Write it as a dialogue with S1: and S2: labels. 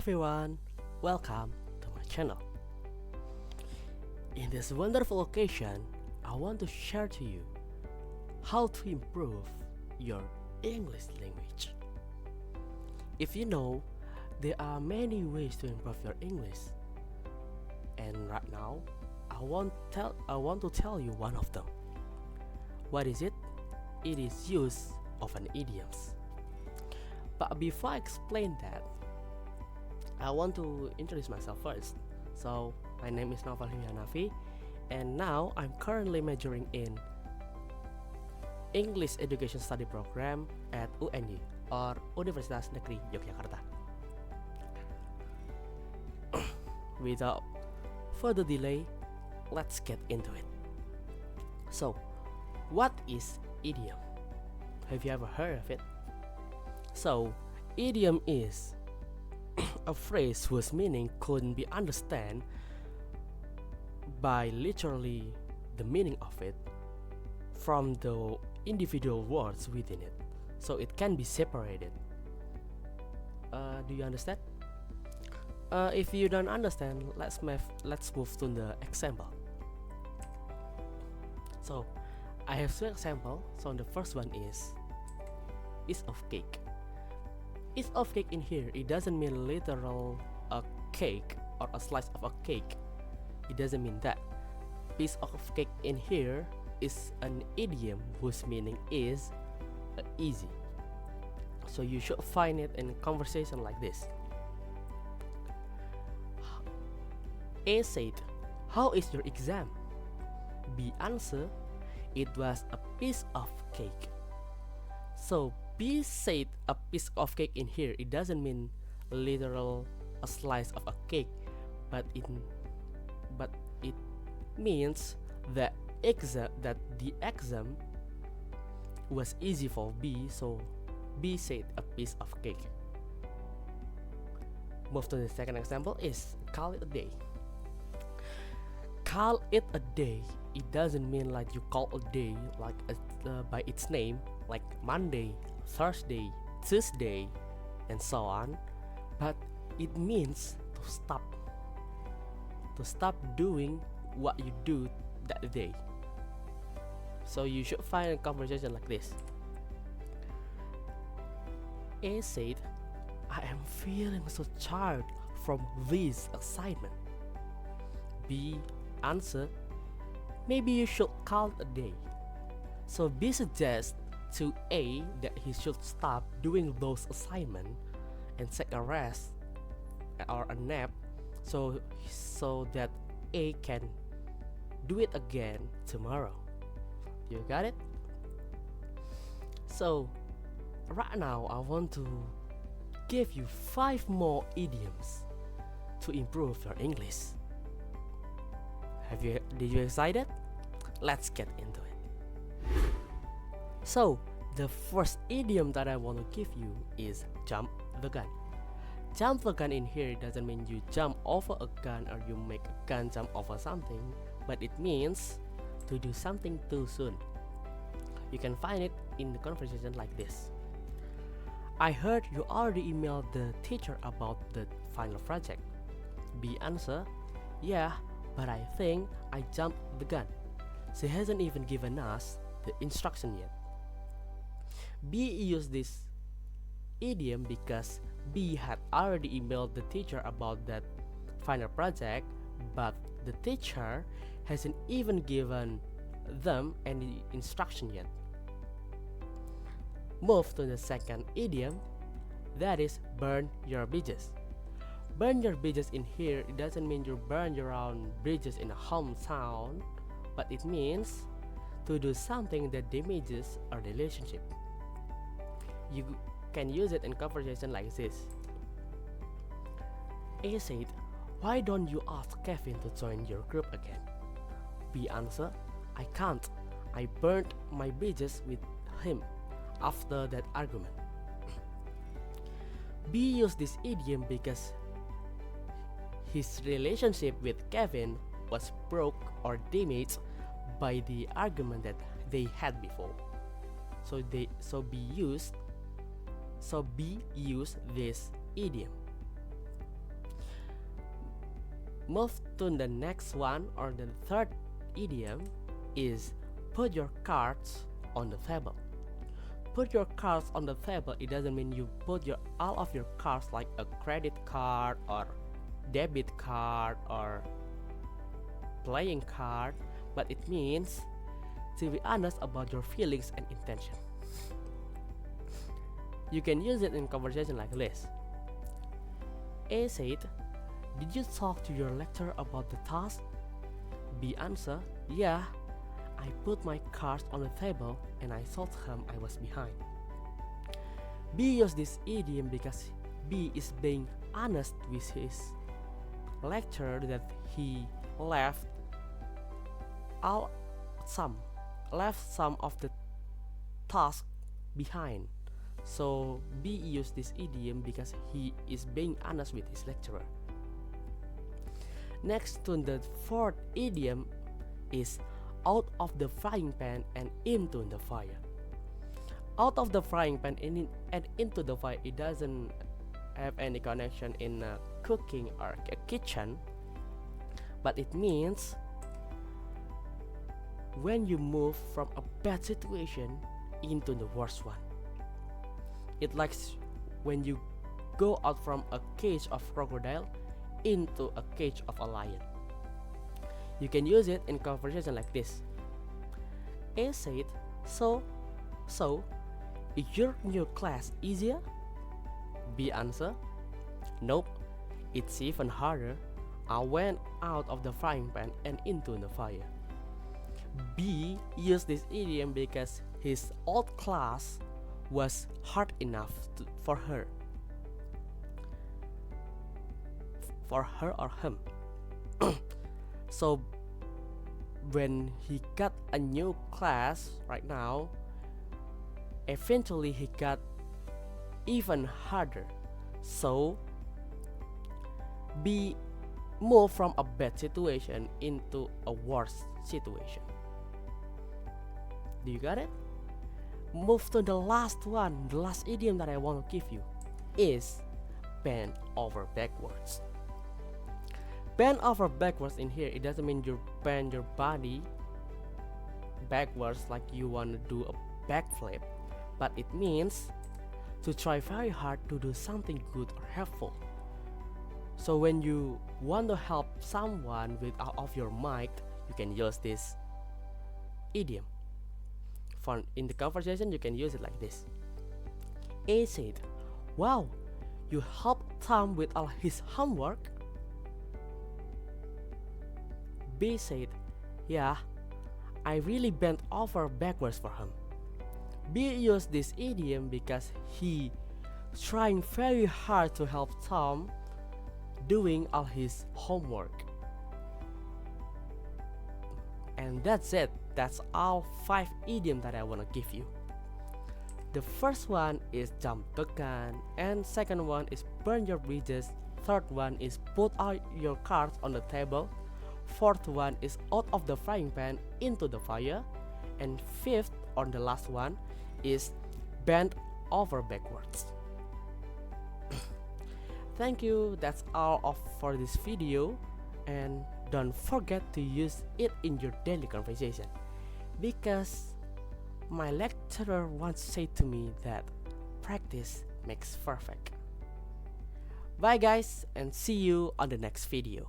S1: Everyone, welcome to my channel. In this wonderful occasion, I want to share to you how to improve your English language. If you know, there are many ways to improve your English, and right now, I want to tell you one of them. What is it? It is use of an idioms. But before I explain that, I want to introduce myself first. So, my name is Naufal Hanafi, and now I'm currently majoring in English Education Study Program at UNY or Universitas Negeri Yogyakarta. Without further delay, let's get into it. So, what is idiom? Have you ever heard of it? So, idiom is a phrase whose meaning couldn't be understood by literally the meaning of it from the individual words within it, so it can be separated. Do you understand? If you don't understand, let's move to the example. So I have two examples. So the first one is piece of cake. Piece of cake in here, it doesn't mean literal a cake or a slice of a cake. It doesn't mean that. Piece of cake in here is an idiom whose meaning is easy. So you should find it in a conversation like this. A said, "How is your exam?" B answered, "It was a piece of cake." So B said a piece of cake in here, it doesn't mean literal a slice of a cake, but it means that the exam was easy for B, so B said a piece of cake. Move to the second example is call it a day. Call it a day, it doesn't mean like you call a day like by its name, like Monday, Thursday, Tuesday, and so on, but it means to stop doing what you do that day. So you should find a conversation like this. A said, "I am feeling so tired from this assignment." B answered, "Maybe you should call it a day." So B suggests to A that he should stop doing those assignments and take a rest or a nap, so that A can do it again tomorrow. You got it? So right now I want to give you 5 more idioms to improve your English. Did you excited? Let's get into it. So the first idiom that I want to give you is jump the gun. Jump the gun in here doesn't mean you jump over a gun or you make a gun jump over something, but it means to do something too soon. You can find it in the conversation like this. "I heard you already emailed the teacher about the final project." B answer, "Yeah, but I think I jumped the gun. She hasn't even given us the instruction yet." B used this idiom because B had already emailed the teacher about that final project, but the teacher hasn't even given them any instruction yet. Move to the second idiom, that is burn your bridges. Burn your bridges in here, it doesn't mean you burn your own bridges in a hometown, but it means to do something that damages a relationship. You can use it in conversation like this. A said, "Why don't you ask Kevin to join your group again?" B answered, "I can't. I burned my bridges with him after that argument." B used this idiom because his relationship with Kevin was broke or damaged by the argument that they had before. So B used this idiom. Move to the next one, or the third idiom is put your cards on the table. Put your cards on the table, it doesn't mean you put all of your cards like a credit card or debit card or playing card, but it means to be honest about your feelings and intention. You can use it in conversation like this. A said, "Did you talk to your lecturer about the task?" B answer, "Yeah, I put my cards on the table and I told him I was behind." B used this idiom because B is being honest with his lecturer that he left some of the task behind. So B used this idiom because he is being honest with his lecturer. Next to the fourth idiom is out of the frying pan and into the fire. Out of the frying pan and into the fire, it doesn't have any connection in cooking or a kitchen, but it means when you move from a bad situation into the worst one. It likes when you go out from a cage of crocodile into a cage of a lion. You can use it in conversation like this. A said, so, is your new class easier?" B answer, "Nope, it's even harder. I went out of the frying pan and into the fire." B used this idiom because his old class was hard enough for her or him. So when he got a new class right now, eventually he got even harder. So B moved from a bad situation into a worse situation. Do you got it? Move to the last one. The last idiom that I want to give you is bend over backwards. Bend over backwards in here, it doesn't mean you bend your body backwards like you want to do a backflip, but it means to try very hard to do something good or helpful. So when you want to help someone with out of your might, you can use this idiom. In the conversation, you can use it like this. A said, "Wow, you helped Tom with all his homework?" B said, "Yeah, I really bent over backwards for him." B used this idiom because he trying very hard to help Tom doing all his homework. And that's it. That's all 5 idioms that I want to give you. The first one is jump the gun, and second one is burn your bridges, third one is put all your cards on the table, fourth one is out of the frying pan into the fire, and fifth, or the last one, is bend over backwards. Thank you, that's all for this video, and don't forget to use it in your daily conversation, because my lecturer once said to me that practice makes perfect. Bye guys, and see you on the next video.